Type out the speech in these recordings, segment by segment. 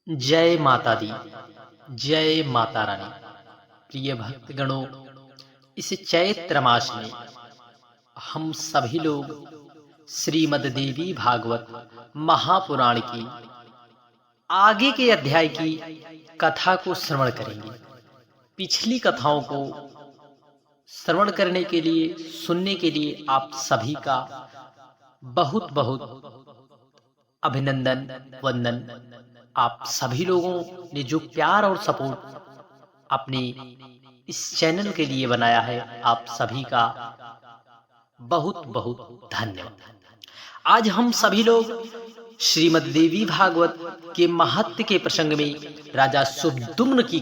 जय माता दी, जय माता रानी। प्रिय भक्तगणों, इस चैत्र मास में हम सभी लोग श्रीमद् देवी भागवत महापुराण की आगे के अध्याय की कथा को श्रवण करेंगे। पिछली कथाओं को श्रवण करने के लिए, सुनने के लिए आप सभी का बहुत बहुत अभिनंदन, वंदन। आप सभी लोगों ने जो प्यार और सपोर्ट अपने इस चैनल के लिए बनाया है, आप सभी का बहुत बहुत धन्यवाद। आज हम सभी लोग श्रीमद् देवी भागवत के महत्व के प्रसंग में राजा सुद्युम्न की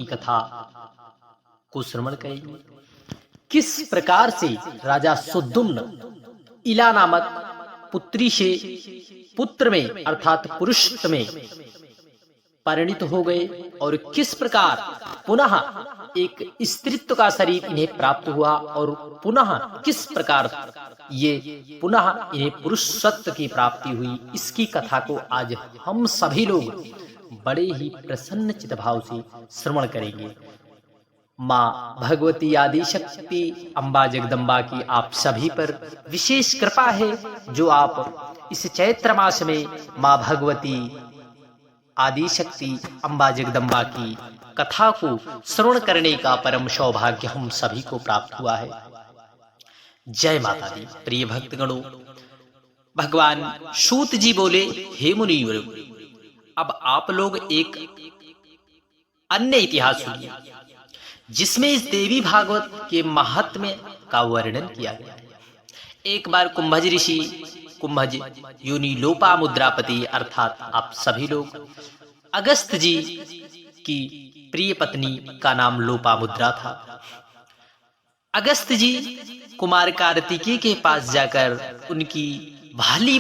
कथा को श्रवण करेंगे। किस प्रकार से राजा सुद्युम्न इला नामक पुत्री से पुत्र में अर्थात पुरुष में परिणित हो गए और किस प्रकार पुनः एक स्त्रीत्व का शरीर इन्हें प्राप्त हुआ और पुनः किस प्रकार ये पुनः इन्हें पुरुषत्व की प्राप्ति हुई, इसकी कथा को आज हम सभी लोग बड़े ही प्रसन्न चित्त भाव से श्रवण करेंगे। माँ भगवती आदि शक्ति अम्बा जगदम्बा की आप सभी पर विशेष कृपा है, जो आप इस चैत्र मास में माँ भगवती आदि शक्ति अम्बा जगदम्बा की कथा को श्रवण करने का परम सौभाग्य हम सभी को प्राप्त हुआ है। जय माता दी। प्रिय भक्तगणों, भगवान सूत जी बोले, हे मुनिवर, अब आप लोग एक अन्य इतिहास सुनिए जिसमें इस देवी भागवत के महात्म्य का वर्णन किया गया है। एक बार कुंभज ऋषि, कुंभज योनि लोपामुद्रापति अर्थात आप सभी लोग अगस्त जी की प्रिय पत्नी का नाम लोपामुद्रा था। अगस्त जी कुमार कार्तिकेय के पास जाकर उनकी भली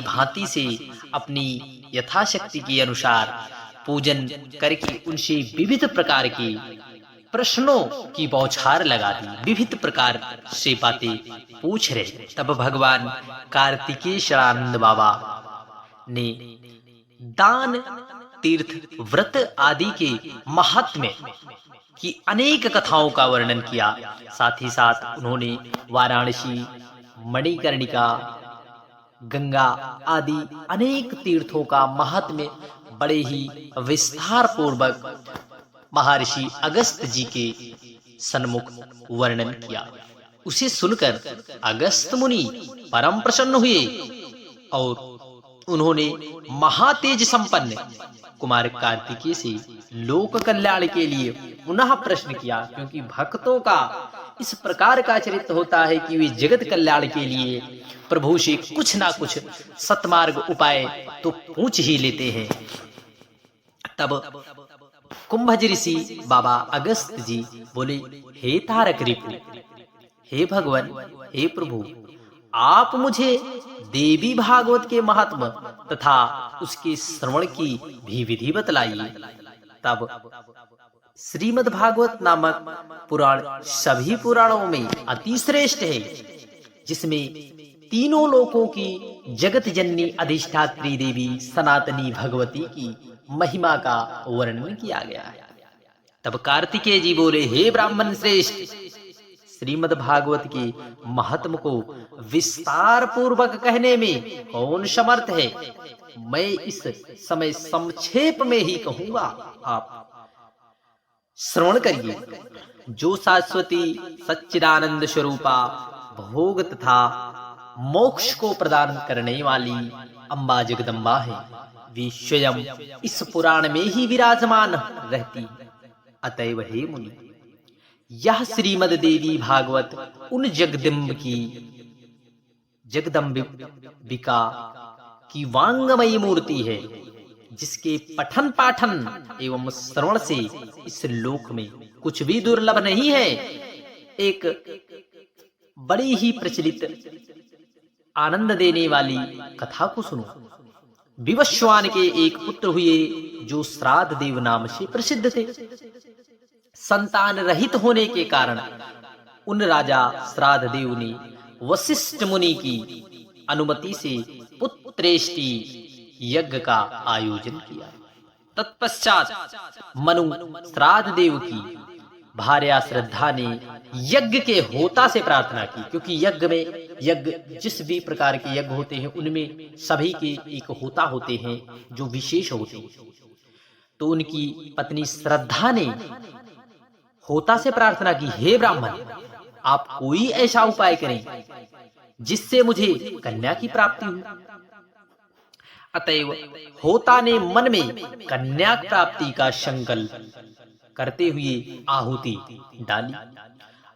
भांति से अपनी यथाशक्ति के अनुसार पूजन करके उनसे विविध प्रकार के प्रश्नों की बौछार लगा दी, विविध प्रकार से बातें पूछ रहे। तब भगवान कार्तिकेय शरानंद बाबा ने दान, तीर्थ, व्रत आदि के महात्म्य की अनेक कथाओं का वर्णन किया। साथ ही साथ उन्होंने वाराणसी, मणिकर्णिका, गंगा आदि अनेक तीर्थों का महात्म्य बड़े ही विस्तार पूर्वक महर्षि अगस्त जी के सन्मुख वर्णन किया। उसे सुनकर अगस्त मुनि परम प्रसन्न हुए और उन्होंने महातेज संपन्न कुमार कार्तिकेय से लोक कल्याण के लिए पुनः प्रश्न किया, क्योंकि भक्तों का इस प्रकार का चरित्र होता है कि वे जगत कल्याण के लिए प्रभु से कुछ ना कुछ सत्मार्ग उपाय तो पूछ ही लेते हैं। तब कुंभज ऋषि बाबा अगस्त जी बोले, हे तारक रिपु, हे भगवान, हे प्रभु, आप मुझे देवी भागवत के महात्म तथा उसके श्रवण की भी विधि बतलाइए। तब श्रीमद् भागवत नामक पुराण सभी पुराणों में अति श्रेष्ठ है, जिसमें तीनों लोकों की जगत जननी अधिष्ठात्री देवी सनातनी भगवती की महिमा का वर्णन किया गया है। तब कार्तिकेय जी बोले, हे ब्राह्मण श्रेष्ठ, श्रीमद् भागवत के महात्म को विस्तार पूर्वक कहने में कौन समर्थ है? मैं इस समय संक्षेप में ही कहूंगा, आप श्रवण करिए। जो शाश्वती सच्चिदानंद स्वरूपा भोग तथा मोक्ष को प्रदान करने वाली अम्बा जगदम्बा है, वे स्वयं इस पुराण में ही विराजमान रहती। अतएव हे मुनि, यह श्रीमद् देवी भागवत उन जगदम्बिका की वांगमयी मूर्ति है, जिसके पठन पाठन एवं श्रवण से इस लोक में कुछ भी दुर्लभ नहीं है। एक बड़ी ही प्रचलित आनंद देने वाली कथा को सुनो। विवस्वान के एक पुत्र हुए, जो श्राद्ध देव नाम से प्रसिद्ध थे। संतान रहित होने के कारण उन राजा श्राद्ध देव ने वशिष्ठ मुनि की अनुमति से पुत्रेष्टि यज्ञ का आयोजन किया। तत्पश्चात मनु श्राद्ध देव की भार्या श्रद्धा ने यज्ञ के होता से प्रार्थना की, क्योंकि यज्ञ जिस भी प्रकार के यज्ञ होते हैं उनमें सभी के एक होता होते हैं जो विशेष होते हैं। तो उनकी पत्नी श्रद्धा ने होता से प्रार्थना की, हे ब्राह्मण, आप कोई ऐसा उपाय करें जिससे मुझे कन्या की प्राप्ति हो। अतएव होता ने मन में कन्या प्राप्ति का संकल्प करते हुए आहुति डाली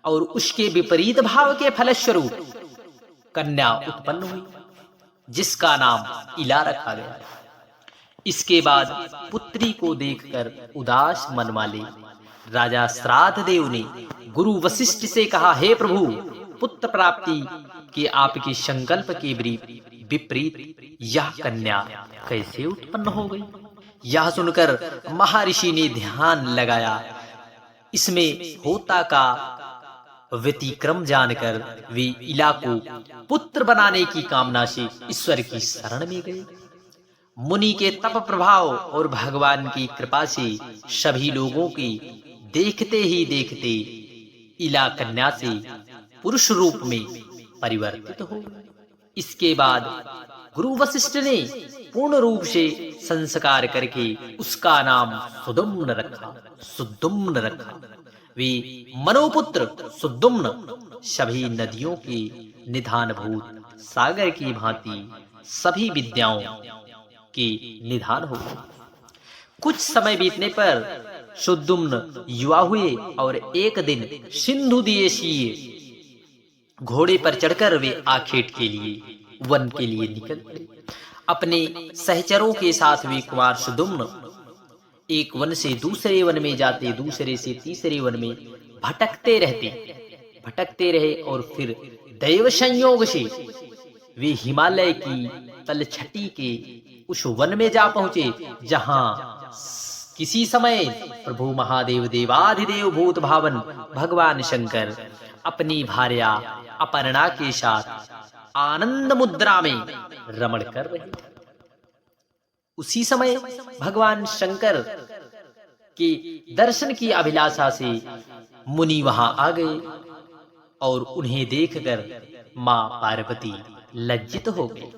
और उसके विपरीत भाव के फलस्वरूप कन्या उत्पन्न हुई, जिसका नाम इला रखा गया। इसके बाद पुत्री को देखकर उदास मन वाले राजा श्राद्ध देव ने गुरु वशिष्ठ से कहा, हे प्रभु, पुत्र प्राप्ति के आपके संकल्प के विपरीत यह कन्या कैसे उत्पन्न हो गई। यह सुनकर महर्षि ने ध्यान लगाया। इसमें होता का व्यतिक्रम जानकर वे इला को पुत्र बनाने की कामना से ईश्वर की शरण में गए। मुनि के तप प्रभाव और भगवान की कृपा से सभी लोगों की देखते ही देखते इला कन्या से पुरुष रूप में परिवर्तित हो। इसके बाद गुरु वशिष्ठ ने पूर्ण रूप से संस्कार करके उसका नाम सुदुम्न रखा। वे मनोपुत्र सुदुम्न सभी नदियों के निधानभूत सागर की भांति सभी विद्याओं के निधान हो गए। कुछ समय बीतने पर सुदुम्न युवा हुए और एक दिन सिंधु देशीय घोड़े पर चढ़कर वे आखेट के लिए वन के लिए निकल पड़े। अपने सहचरों के साथ वे कुमार सुदुम्न एक वन से दूसरे वन में जाते, दूसरे से तीसरे वन में भटकते रहे और फिर दैव संयोग से वे हिमालय की तलछटी के उस वन में जा पहुंचे जहां किसी समय प्रभु महादेव देवाधिदेव भूत भावन भगवान शंकर अपनी भार्या अपर्णा के साथ आनंद मुद्रा में रमण कर रहे। उसी समय भगवान शंकर के दर्शन की अभिलाषा से मुनि वहां आ गए और उन्हें देखकर मां पार्वती लज्जित हो गई।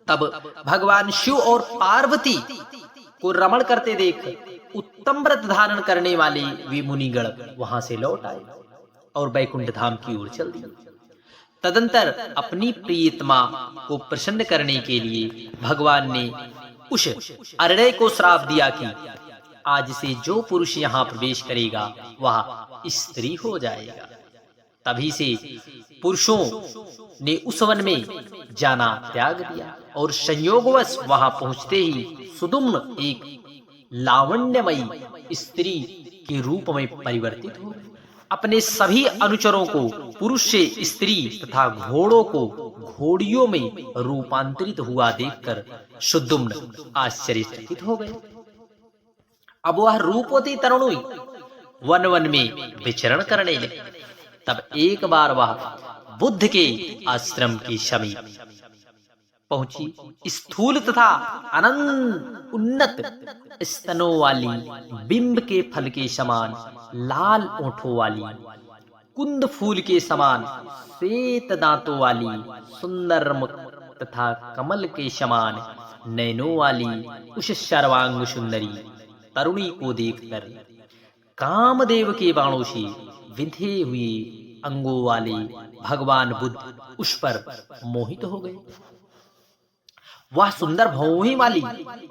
तब भगवान शिव और पार्वती को रमण करते देख उत्तम व्रत धारण करने वाले वे मुनिगण वहां से लौट आए और बैकुंठ धाम की ओर चल दिए। तदंतर अपनी प्रियतमा को प्रसन्न करने के लिए भगवान ने उस अरण्य को श्राप दिया कि आज से जो पुरुष यहाँ प्रवेश करेगा वह स्त्री हो जाएगा। तभी से पुरुषों ने उस वन में जाना त्याग दिया और संयोगवश वहां पहुंचते ही सुदुम्न एक लावण्यमयी स्त्री के रूप में परिवर्तित हो गए। अपने सभी अनुचरों को पुरुष से स्त्री तथा घोड़ों को घोड़ियों में रूपांतरित हुआ देखकर सुदुम्न आश्चर्यचकित हो गए। अब वह रूपवती तरुणी वन वन में विचरण करने लगी। तब एक बार वह बुद्ध के आश्रम के समीप पहुंची। स्थूल तथा अनंत उन्नत स्तनों वाली, बिंब के फल के समान लाल ओठों वाली, कुंद फूल के समान श्वेत दांतों वाली, सुंदर मुख तथा कमल के समान नैनों वाली उस सर्वांग सुंदरी तरुणी को देखकर कामदेव के बाणों से विंधे हुए अंगों वाले भगवान बुद्ध उस पर मोहित हो गए। वह सुंदर भौहें वाली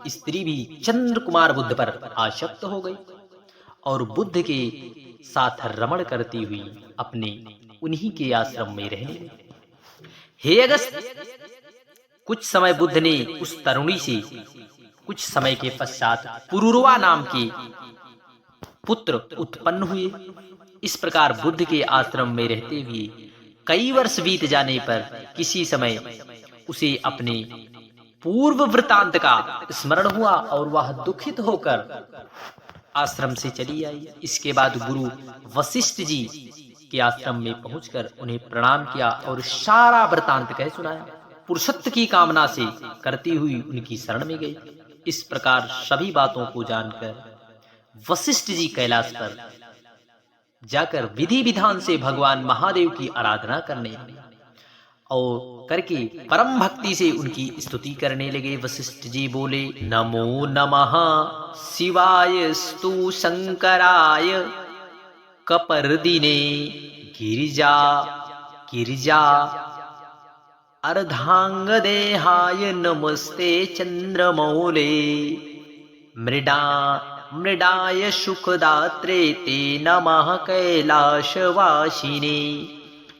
स्त्री भी चंद्र कुमार बुद्ध पर आसक्त हो गई और बुद्ध के साथ रमण करती हुई अपने उन्हीं के आश्रम में रहने लगी। हे अगस्त, कुछ समय बुद्ध ने उस तरुणी से कुछ समय के पश्चात पुरुरवा नाम के पुत्र उत्पन्न हुए। इस प्रकार बुद्ध के आश्रम में रहते हुए कई वर्ष बीत जाने पर किसी समय उसे अपने पूर्व वृतांत का स्मरण हुआ और वह दुखित होकर आश्रम से चली आई। इसके बाद गुरु वशिष्ठ जी के आश्रम में पहुंचकर उन्हें प्रणाम किया और सारा वृतांत कह सुनाया। पुरुषत्व की कामना से करती हुई उनकी शरण में गई। इस प्रकार सभी बातों को जानकर वशिष्ठ जी कैलाश पर जाकर विधि विधान से भगवान महादेव की आराधना करने लगे और करके परम भक्ति से उनकी स्तुति करने लगे। वशिष्ठ जी बोले, नमो नमः शिवाय स्तु शंकराय कपर्दिने गिरिजा गिरिजा अर्धांग देहाय नमस्ते चंद्रमौले मृडाय सुखदात्रे ते नमः कैलाशवासिने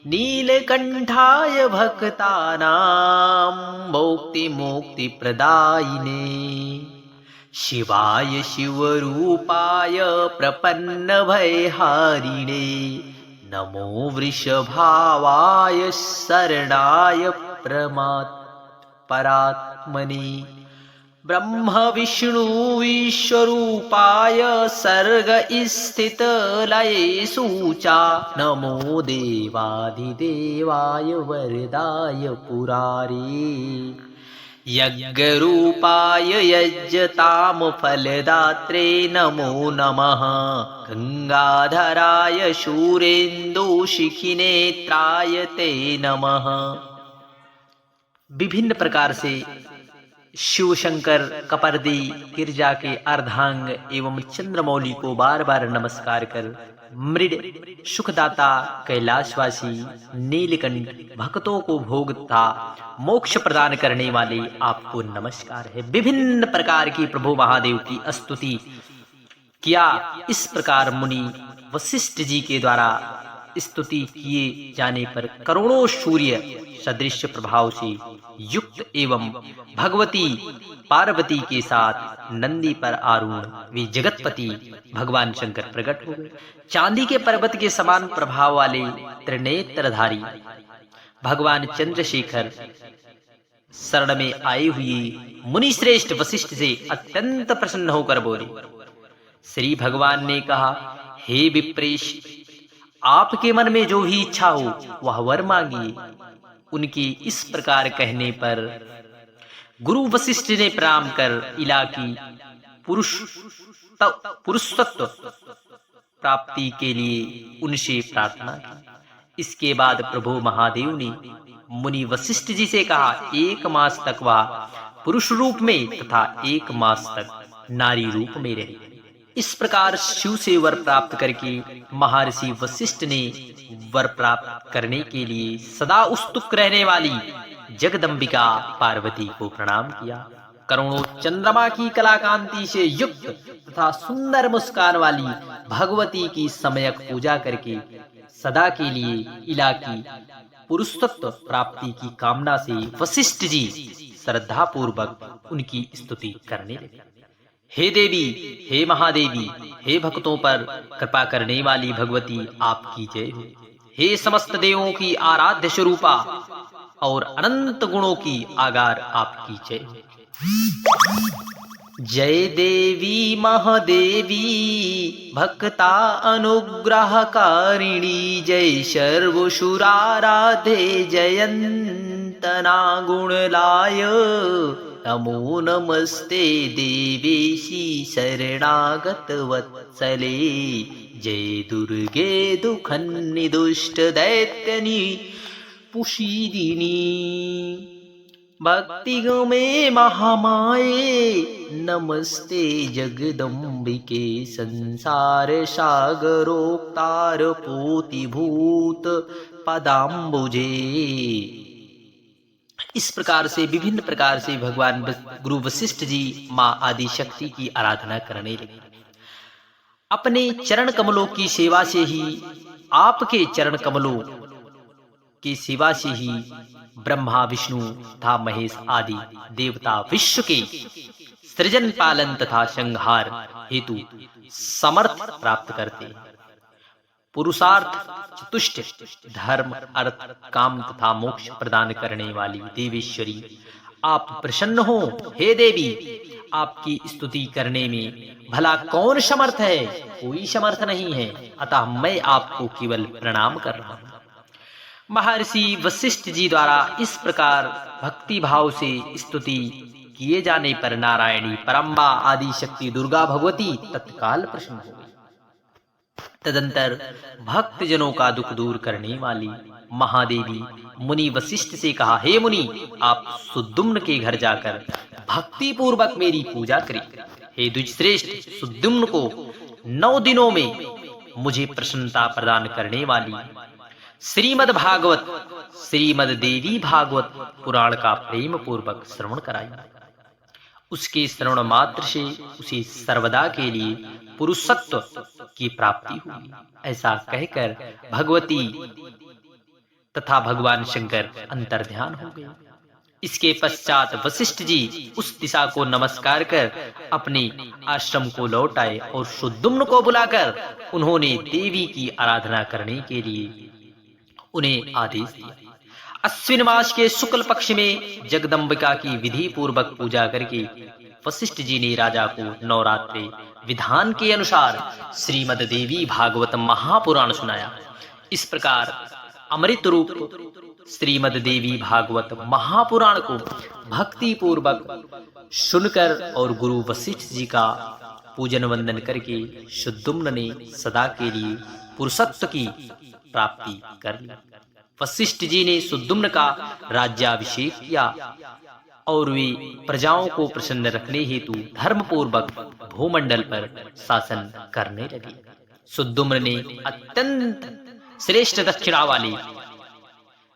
नीलकंठाय भक्तानां मुक्ति प्रदायिने शिवाय शिवरूपाय प्रपन्न भयहारिणे नमो वृषभावाय शरणाय परात्मने ब्रह्म विष्णु विश्वरूपाय सर्ग स्थित लयेषु च नमो देवाधिदेवाय वरदाय पुरारे यज्ञरूपाय यज्ञताम फलदात्रे नमो नमः गंगाधराय शूरेन्दुशिखिनेत्राय ते नमः। विभिन्न प्रकार से शिव शंकर कपर्दी गिरजा के अर्धांग एवं चंद्रमौली को बार बार नमस्कार कर मृड सुखदाता कैलाशवासी नीलकंठ भक्तों को भोग तथा मोक्ष प्रदान करने वाले आपको नमस्कार है। विभिन्न प्रकार की प्रभु महादेव की स्तुति किया। इस प्रकार मुनि वशिष्ठ जी के द्वारा स्तुति किए जाने पर करोड़ों सूर्य सदृश प्रभाव से युक्त एवं भगवती पार्वती के साथ नंदी पर आरूढ़ वे जगतपति भगवान शंकर प्रकट हो गए। चांदी के पर्वत के समान प्रभाव वाले त्रिनेत्रधारी भगवान चंद्रशेखर शरण में आए हुए मुनि श्रेष्ठ वशिष्ठ से अत्यंत प्रसन्न होकर बोले। श्री भगवान ने कहा, हे विप्रेश, आपके मन में जो भी इच्छा हो वह वर मांगिए। उनके इस प्रकार कहने पर गुरु वशिष्ठ ने प्रणाम कर इला की पुरुषत्व प्राप्ति के लिए उनसे प्रार्थना की। इसके बाद प्रभु महादेव ने मुनि वशिष्ठ जी से कहा, 1 मास तक वह पुरुष रूप में तथा 1 मास तक नारी रूप में रहे। इस प्रकार शिव से वर प्राप्त करके महर्षि वशिष्ठ ने वर प्राप्त करने के लिए सदा उत्सुक रहने वाली जगदम्बिका पार्वती को प्रणाम किया। करोड़ों चंद्रमा की कलाकांति से युक्त तथा सुंदर मुस्कान वाली भगवती की सम्यक पूजा करके सदा के लिए इला की पुरुषत्व प्राप्ति की कामना से वशिष्ठ जी श्रद्धा पूर्वक उनकी स्तुति करने लगे। हे देवी, हे महादेवी, हे भक्तों पर कृपा करने वाली भगवती, आपकी जय हो। हे समस्त देवों की आराध्य स्वरूपा और अनंत गुणों की आगार, आपकी जय हो। जय देवी महादेवी भक्ता अनुग्रहकारिणी, जय सर्वसुराराधे जयंतना गुणलाय। नमो नमस्ते देवेशी शरणागत वत्सले, जय दुर्गे दुखन्नि दुष्ट दैत्यनि पुषिदिनी। भक्तिगमे महामाये नमस्ते जगदम्बिके, संसार सागरोक्तार पोतिभूत पदाम्बुजे। इस प्रकार से विभिन्न प्रकार से भगवान गुरु वशिष्ठ जी माँ आदि शक्ति की आराधना करने लगे। अपने चरण कमलों की सेवा से ही, आपके चरण कमलों की सेवा से ही ब्रह्मा विष्णु तथा महेश आदि देवता विश्व के सृजन पालन तथा संहार हेतु समर्थ प्राप्त करते। पुरुषार्थ चतुष्ट धर्म अर्थ काम तथा मोक्ष प्रदान करने वाली देवेश्वरी, आप प्रसन्न हो। हे देवी, आपकी स्तुति करने में भला कौन समर्थ है? कोई समर्थ नहीं है, अतः मैं आपको केवल प्रणाम कर रहा हूं। महर्षि वशिष्ठ जी द्वारा इस प्रकार भक्ति भाव से स्तुति किए जाने पर नारायणी, परम्बा आदि शक्ति दुर्गा भगवती तत्काल प्रसन्न हो गई। तदंतर भक्त जनों का दुख दूर करने वाली महादेवी मुनि वशिष्ठ से कहा, हे मुनि, आप सुद्युम्न के घर जाकर भक्ति पूर्वक मेरी पूजा करें। हे द्विजश्रेष्ठ, सुद्युम्न को 9 दिनों में मुझे प्रसन्नता प्रदान करने वाली श्रीमद् भागवत, श्रीमद् देवी भागवत पुराण का प्रेम पूर्वक श्रवण कराई। उसके श्रवण मात्र से उसे सर्वदा के लिए पुरुषत्व की प्राप्ति हुई। ऐसा कहकर भगवती तथा भगवान शंकर अंतर्ध्यान हो गए। इसके पश्चात वशिष्ठ जी उस दिशा को नमस्कार कर अपने आश्रम को लौट आए और सुद्युम्न को बुलाकर उन्होंने देवी की आराधना करने के लिए उन्हें आदेश दिया। अश्विन मास के शुक्ल पक्ष में जगदम्बिका की विधि पूर्वक पूजा करके वशिष्ठ जी ने राजा को नवरात्रि विधान के अनुसार श्रीमद् देवी भागवत महापुराण सुनाया। इस प्रकार अमृत रूप श्रीमद् देवी भागवत महापुराण को भक्ति पूर्वक सुनकर और गुरु वशिष्ठ जी का पूजन वंदन करके सुद्युम्न ने सदा के लिए पुरुषत्व की प्राप्ति कर ली। वशिष्ठ जी ने सुद्युम्न का राज्याभिषेक किया और वे प्रजाओं को प्रसन्न रखने हेतु धर्म पूर्वक भूमंडल पर शासन करने लगे। सुद्युम्न ने अत्यंत श्रेष्ठ दक्षिणा वाले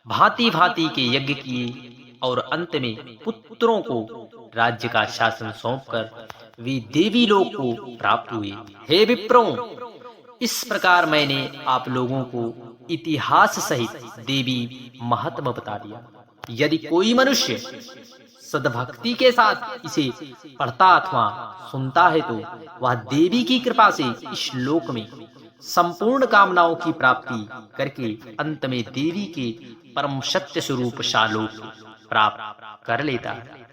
भांति भांति के यज्ञ किए और अंत में पुत्रों को राज्य का शासन सौंपकर वे देवी लोक को प्राप्त हुए। हे विप्रों, इस प्रकार मैंने आप लोगों को इतिहास सहित देवी महत्व बता दिया। यदि कोई मनुष्य सद्भक्ति के साथ इसे पढ़ता अथवा सुनता है तो वह देवी की कृपा से इस लोक में संपूर्ण कामनाओं की प्राप्ति करके अंत में देवी के परम सत्य स्वरूप शालोक प्राप्त कर लेता है।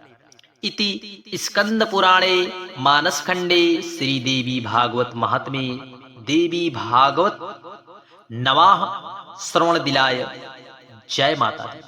इति स्कंद पुराणे मानस खंडे श्री देवी भागवत महात्म्ये देवी भागवत नवाह श्रवण दिलाय। जय माता दी।